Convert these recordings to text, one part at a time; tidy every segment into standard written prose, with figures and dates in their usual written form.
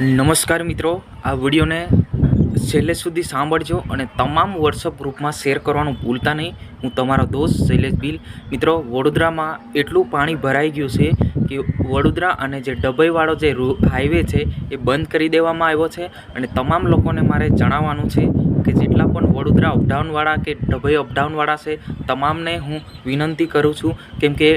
નમસ્કાર મિત્રો, આ વિડીયોને છેલ્લે સુધી સાંભળજો અને તમામ વોટ્સઅપ ગ્રુપમાં શેર કરવાનું ભૂલતા નહીં. હું તમારો દોસ્ત શૈલેષ ભીલ. મિત્રો, વડોદરામાં એટલું પાણી ભરાઈ ગયું છે કે વડોદરા અને જે ડભોઈવાળો જે હાઈવે છે એ બંધ કરી દેવામાં આવ્યો છે. અને તમામ લોકોને મારે જણાવવાનું છે કે જેટલા પણ વડોદરા અપડાઉનવાળા કે ડભોઈ અપડાઉનવાળા છે તમામને હું વિનંતી કરું છું, કેમ કે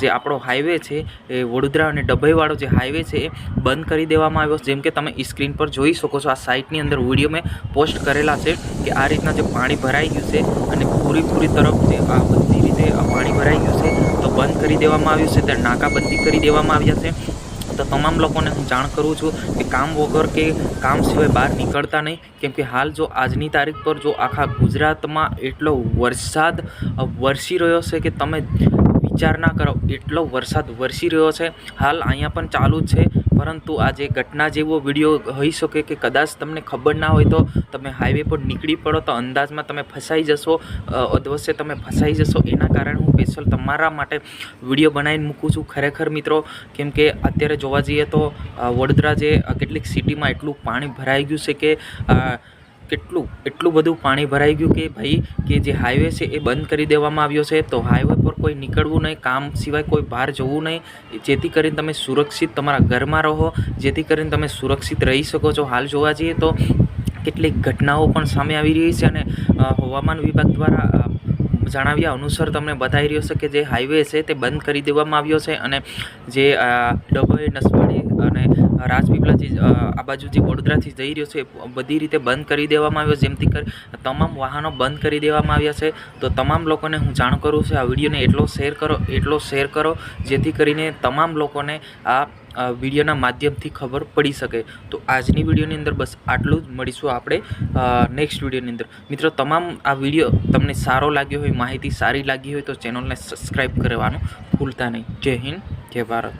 જે આપણો હાઈવે છે એ વડોદરા અને ડભોઈવાળો જે હાઈવે છે એ બંધ કરી દેવામાં આવ્યો છે. જેમ કે તમે સ્ક્રીન પર જોઈ શકો છો, આ સાઇટની અંદર વિડીયો મેં પોસ્ટ કરેલા છે કે આ રીતના જે પાણી ભરાઈ ગયું છે અને પૂરી તરફ જે આ બધી રીતે પાણી ભરાઈ ગયું છે તો બંધ કરી દેવામાં આવ્યું છે, ત્યારે નાકાબંધી કરી દેવામાં આવ્યા છે. તો તમામ લોકોને હું જાણ કરું છું કે કામ વગર કે કામ સિવાય બહાર નીકળતા નહીં, કેમ કે હાલ જો આજની તારીખ પર જો આખા ગુજરાતમાં એટલો વરસાદ વરસી રહ્યો છે કે તમે વિચાર ના કરો, એટલો વરસાદ વરસી રહ્યો છે. હાલ અહીંયા પણ ચાલુ જ છે, પરંતુ આ જે ઘટના જેવો વિડીયો હોઈ શકે કે કદાચ તમને ખબર ના હોય તો તમે હાઈવે પર નીકળી પડો તો અંદાજમાં તમે ફસાઈ જશો, અધવશ્ય તમે ફસાઈ જશો. એના કારણે હું સ્પેશિયલ તમારા માટે વિડીયો બનાવીને મૂકું છું. ખરેખર મિત્રો, કેમ કે અત્યારે જોવા જઈએ તો વડોદરા જે કેટલીક સિટીમાં એટલું પાણી ભરાઈ ગયું છે કે એટલું બધું પાણી ભરાઈ ગયું કે ભાઈ કે જે હાઈવે છે એ બંધ કરી દેવામાં આવ્યો છે. તો હાઈવે પર કોઈ નીકળવું નહીં, કામ સિવાય કોઈ બહાર જવું નહીં, જેથી કરીને તમે સુરક્ષિત તમારા ઘરમાં રહો, જેથી કરીને તમે સુરક્ષિત રહી શકો છો. હાલ જોવા જઈએ તો કેટલીક ઘટનાઓ પણ સામે આવી રહી છે અને હવામાન વિભાગ દ્વારા જણાવ્યા અનુસાર તમને બતાવી રહ્યો છે કે જે હાઈવે છે તે બંધ કરી દેવામાં આવ્યો છે અને જે ડભોઈ, નસવાડી અને રાજપીપળા જે આ બાજુ જે વડોદરાથી જઈ રહ્યો છે બધી રીતે બંધ કરી દેવામાં આવ્યો, જેમથી કરી તમામ વાહનો બંધ કરી દેવામાં આવ્યા છે. તો તમામ લોકોને હું જાણ કરું છું, આ વિડીયોને એટલો શેર કરો જેથી કરીને તમામ લોકોને આ વિડીયોના માધ્યમથી ખબર પડી શકે. તો આજની વિડીયોની અંદર બસ આટલું જ. મળીશું આપણે નેક્સ્ટ વિડીયોની અંદર. મિત્રો, તમામ આ વિડીયો તમને સારો લાગ્યો હોય, માહિતી સારી લાગી હોય તો ચેનલને સબસ્ક્રાઈબ કરવાનું ભૂલતા નહીં. જય હિન્દ, જય ભારત.